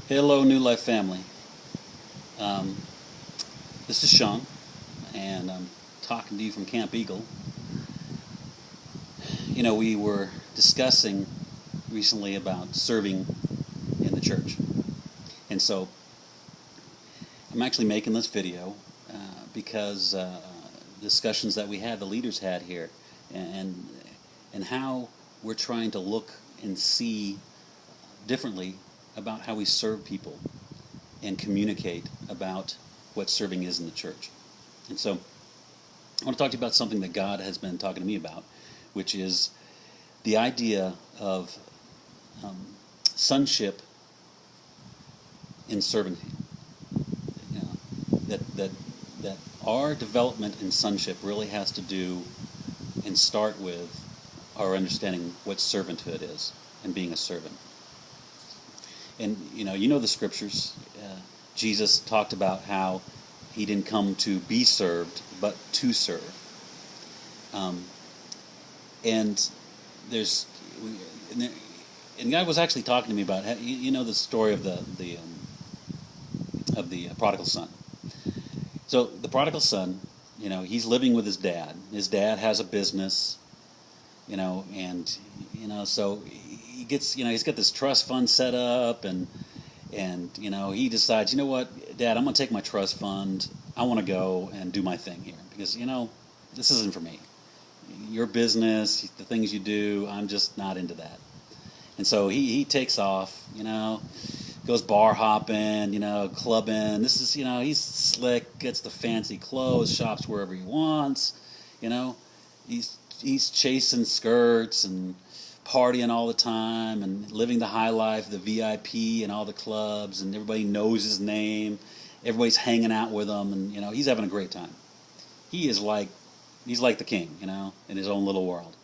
Hello, New Life family. Um, this is Sean, and I'm talking to you from Camp Eagle. You know, we were discussing recently about serving in the church, and so I'm actually making this video because discussions that we had, the leaders had here, and and how we're trying to look and see differently about how we serve people and communicate about what serving is in the church. And so I want to talk to you about something that God has been talking to me about, which is the idea of sonship in serving. You know, that our development in sonship really has to do and start with our understanding what servanthood is and being a servant. And you know the scriptures. Jesus talked about how he didn't come to be served, but to serve. And there's, and God was actually talking to me about, you know, the story of the prodigal son. So the prodigal son, you know, he's living with his dad. His dad has a business, you know, and so he gets, he's got this trust fund set up, and he decides, you know what, Dad, I'm going to take my trust fund. I want to go and do my thing here because this isn't for me. Your business, the things you do, I'm just not into that. And so he takes off, goes bar hopping, clubbing. This is, he's slick, gets the fancy clothes, shops wherever he wants, he's chasing skirts and partying all the time and living the high life, the VIP and all the clubs, and everybody knows his name. Everybody's hanging out with him, and he's having a great time. He's like the king, in his own little world.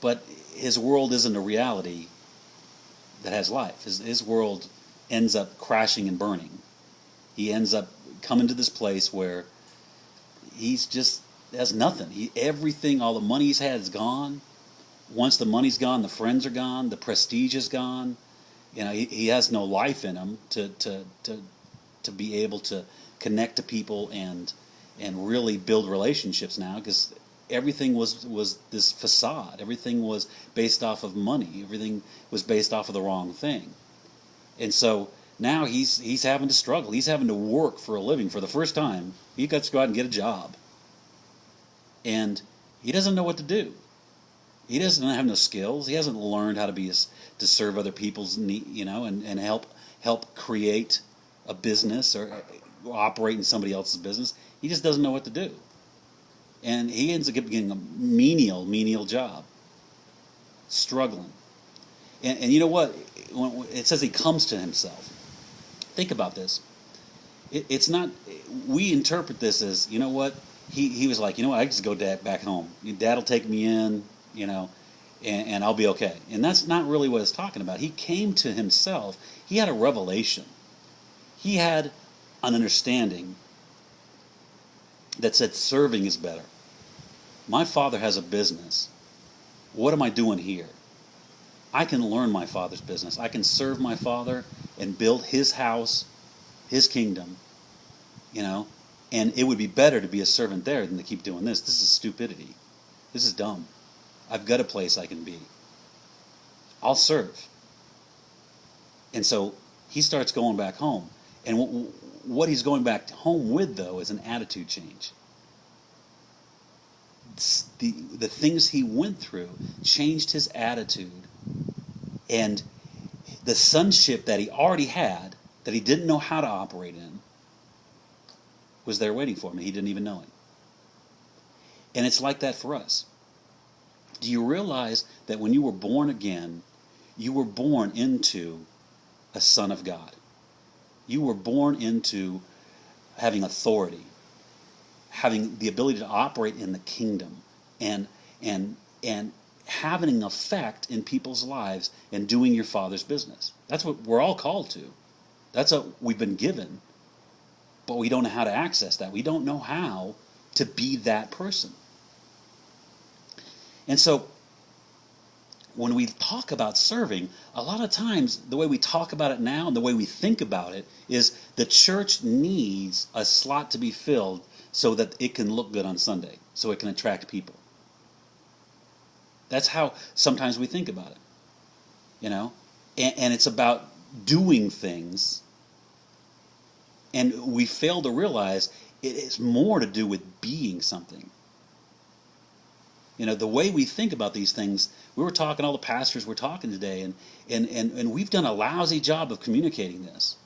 But his world isn't a reality that has life. His world ends up crashing and burning. He ends up coming to this place where he's just has nothing. Everything, all the money he's had is gone. Once the money's gone, the friends are gone, the prestige is gone. He has no life in him to be able to connect to people and really build relationships now, because everything was this facade. Everything was based off of money. Everything was based off of the wrong thing. And so now he's having to struggle. He's having to work for a living for the first time. He got to go out and get a job. And he doesn't know what to do. He doesn't have no skills. He hasn't learned how to serve other people's need, and help create a business or operate in somebody else's business. He just doesn't know what to do. And he ends up getting a menial job, struggling. And you know what? When it says he comes to himself. Think about this. It's not, we interpret this as, you know what? He was like, I just go back home. Dad will take me in, and I'll be okay. And that's not really what it's talking about. He came to himself. He had a revelation. He had an understanding that said serving is better. My father has a business. What am I doing here? I can learn my father's business. I can serve my father and build his house, his kingdom, and it would be better to be a servant there than to keep doing this. This is stupidity. This is dumb. I've got a place I can be. I'll serve. And so he starts going back home. And what he's going back home with, though, is an attitude change. The things he went through changed his attitude. And the sonship that he already had, that he didn't know how to operate in, was there waiting for him. He didn't even know it. And it's like that for us. Do you realize that when you were born again, you were born into a son of God? You were born into having authority, having the ability to operate in the kingdom, and having an effect in people's lives and doing your Father's business. That's what we're all called to. That's what we've been given, but we don't know how to access that. We don't know how to be that person. And so when we talk about serving, a lot of times the way we talk about it now and the way we think about it is the church needs a slot to be filled so that it can look good on Sunday, so it can attract people. That's how sometimes we think about it, you know? And it's about doing things, and we fail to realize it is more to do with being something. You know, the way we think about these things, we were talking, all the pastors were talking today, and we've done a lousy job of communicating this.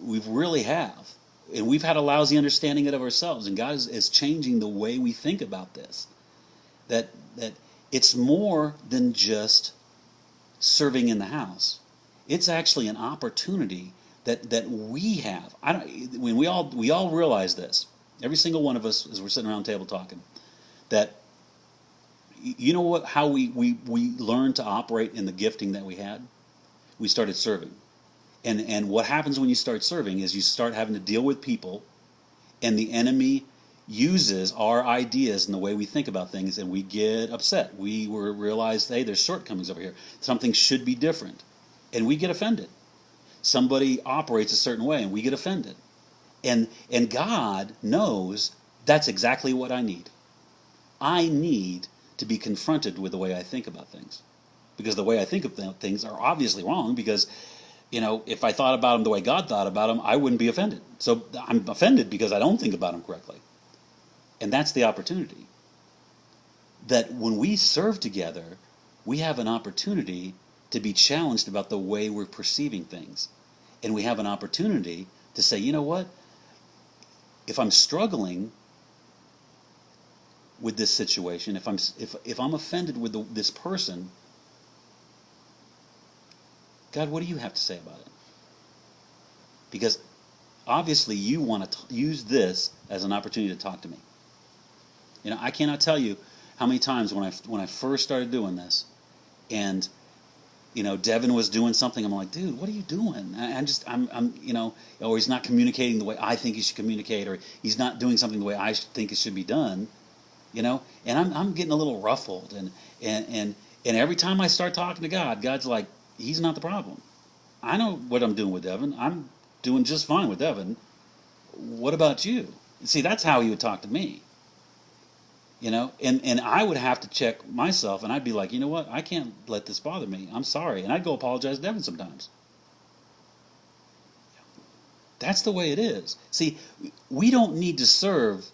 We really have. And we've had a lousy understanding of ourselves, and God is changing the way we think about this. That it's more than just serving in the house. It's actually an opportunity that we have. When we all realize this, every single one of us, as we're sitting around the table talking, that you know what? How we learned to operate in the gifting that we had? We started serving. And what happens when you start serving is you start having to deal with people, and the enemy uses our ideas and the way we think about things, and we get upset. We realize, hey, there's shortcomings over here. Something should be different. And we get offended. Somebody operates a certain way, and we get offended. And God knows that's exactly what I need. I need to be confronted with the way I think about things. Because the way I think of things are obviously wrong, because you know, if I thought about them the way God thought about them, I wouldn't be offended. So I'm offended because I don't think about them correctly. And that's the opportunity. That when we serve together, we have an opportunity to be challenged about the way we're perceiving things. And we have an opportunity to say, you know what? If I'm struggling with this situation, if I'm offended with this person, God, what do you have to say about it? Because obviously you want to use this as an opportunity to talk to me. You know, I cannot tell you how many times when I first started doing this, and you know, Devin was doing something, I'm like, dude, what are you doing? I'm you know, or he's not communicating the way I think he should communicate, or he's not doing something the way I think it should be done. You know, and I'm getting a little ruffled, and every time I start talking to God, God's like, he's not the problem. I know what I'm doing with Devin. I'm doing just fine with Devin. What about you? See, that's how he would talk to me. You know, and I would have to check myself, and I'd be like, you know what? I can't let this bother me. I'm sorry. And I'd go apologize to Devin sometimes. That's the way it is. See, we don't need to serve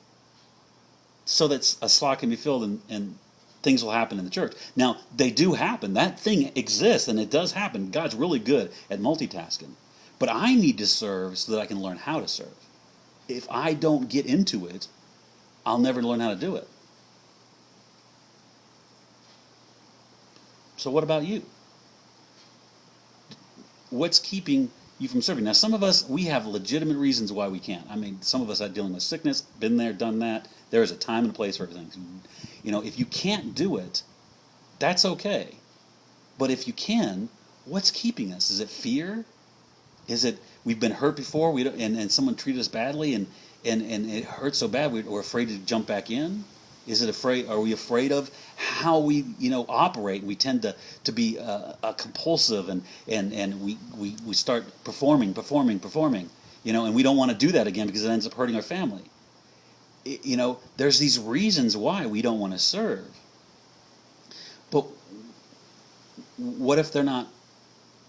so that a slot can be filled and things will happen in the church. Now, they do happen. That thing exists, and it does happen. God's really good at multitasking. But I need to serve so that I can learn how to serve. If I don't get into it, I'll never learn how to do it. So what about you? What's keeping you from serving? Now, some of us, we have legitimate reasons why we can't. I mean, some of us are dealing with sickness, been there, done that. There is a time and a place for everything. You know, if you can't do it, that's okay. But if you can, what's keeping us? Is it fear? Is it we've been hurt before, and someone treated us badly, and it hurts so bad we're afraid to jump back in? Is it afraid? Are we afraid of how we operate? We tend to be compulsive, and we start performing, and we don't want to do that again because it ends up hurting our family. There's these reasons why we don't want to serve. But what if they're not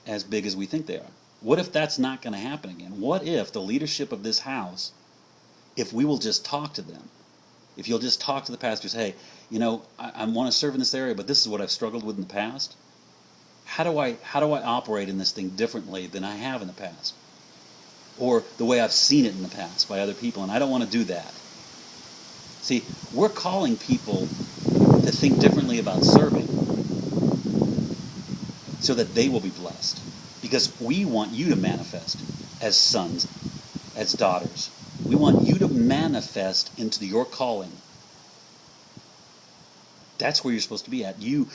as big as we think they are? What if that's not going to happen again? What if the leadership of this house, if we will just talk to them, if you'll just talk to the pastors, hey, I want to serve in this area, but this is what I've struggled with in the past. How do I operate in this thing differently than I have in the past? Or the way I've seen it in the past by other people, and I don't want to do that. See, we're calling people to think differently about serving so that they will be blessed. Because we want you to manifest as sons, as daughters. We want you to manifest into your calling. That's where you're supposed to be at. You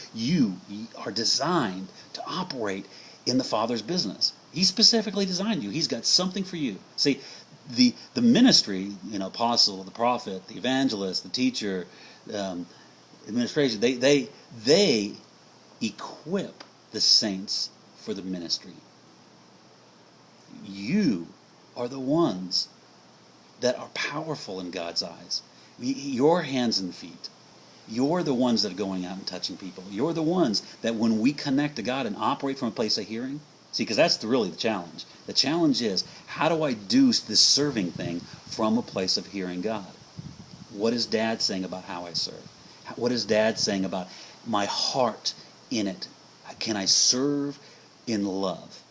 are designed to operate in the Father's business. He specifically designed you. He's got something for you. See, the ministry, apostle, the prophet, the evangelist, the teacher, administration, they equip the saints for the ministry. You are the ones that are powerful in God's eyes. Your hands and feet. You're the ones that are going out and touching people. You're the ones that when we connect to God and operate from a place of hearing, see, because that's really the challenge. The challenge is, how do I do this serving thing from a place of hearing God? What is Dad saying about how I serve? What is Dad saying about my heart in it? Can I serve in love?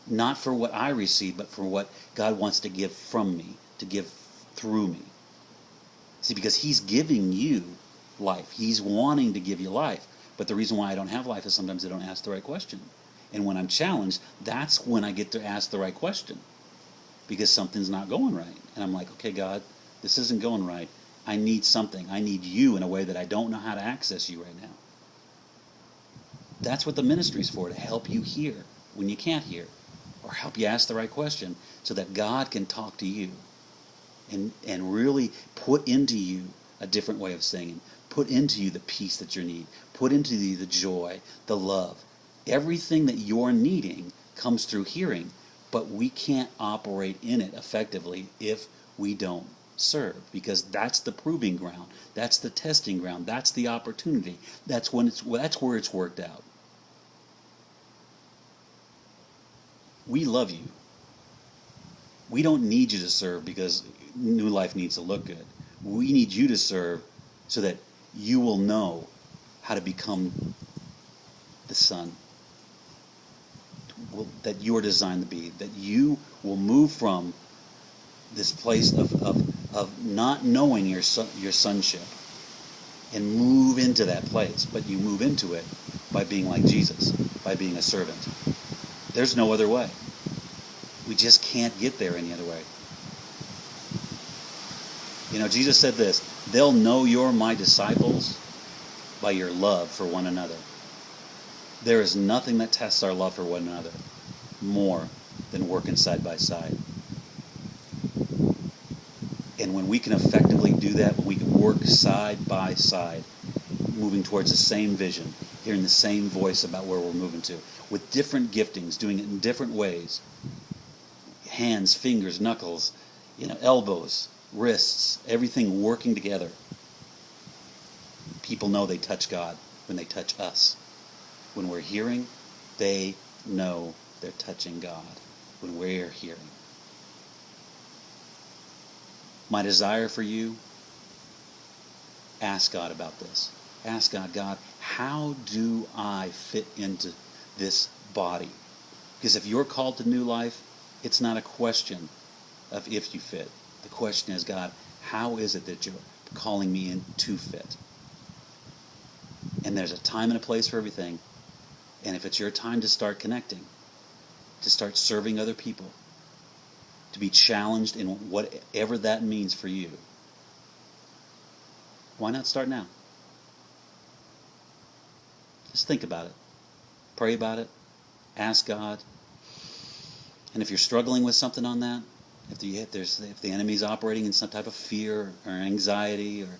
Not for what I receive, but for what God wants to give from me, to give through me. See, because He's giving you life. He's wanting to give you life. But the reason why I don't have life is sometimes I don't ask the right question. And when I'm challenged, that's when I get to ask the right question. Because something's not going right. And I'm like, okay, God, this isn't going right. I need something. I need you in a way that I don't know how to access you right now. That's what the ministry's for, to help you hear when you can't hear. Or help you ask the right question so that God can talk to you. And really put into you a different way of singing. Put into you the peace that you need. Put into you the joy, the love. Everything that you're needing comes through hearing, but we can't operate in it effectively if we don't serve, because that's the proving ground. That's the testing ground. That's the opportunity. That's where it's worked out. We love you. We don't need you to serve because New Life needs to look good. We need you to serve so that you will know how to become the son that you are designed to be. That you will move from this place of not knowing your sonship and move into that place. But you move into it by being like Jesus, by being a servant. There's no other way. We just can't get there any other way. You know, Jesus said this, they'll know you're my disciples by your love for one another. There is nothing that tests our love for one another more than working side by side. And when we can effectively do that, when we can work side by side, moving towards the same vision, hearing the same voice about where we're moving to, with different giftings, doing it in different ways, hands, fingers, knuckles, elbows, wrists, everything working together. People know they touch God when they touch us. When we're hearing, they know they're touching God when we're hearing. My desire for you, ask God about this. Ask God, how do I fit into this body? Because if you're called to new life, it's not a question of if you fit. The question is, God, how is it that you're calling me in to fit? And there's a time and a place for everything. And if it's your time to start connecting, to start serving other people, to be challenged in whatever that means for you, why not start now? Just think about it. Pray about it. Ask God. And if you're struggling with something on that, if the enemy's operating in some type of fear or anxiety or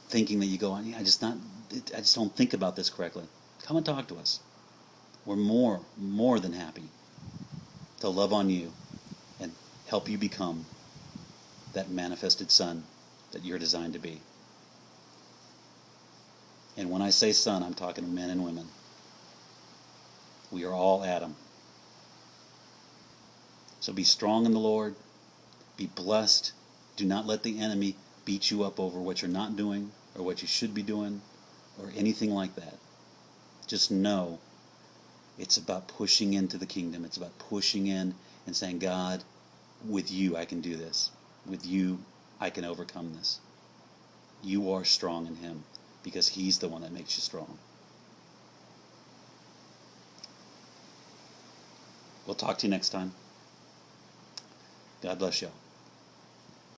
thinking that you go, I just don't think about this correctly, come and talk to us. We're more than happy to love on you and help you become that manifested son that you're designed to be. And when I say son, I'm talking to men and women. We are all Adam. So be strong in the Lord. Be blessed. Do not let the enemy beat you up over what you're not doing or what you should be doing or anything like that. Just know it's about pushing into the kingdom. It's about pushing in and saying, God, with you I can do this. With you I can overcome this. You are strong in Him because He's the one that makes you strong. We'll talk to you next time. God bless you all.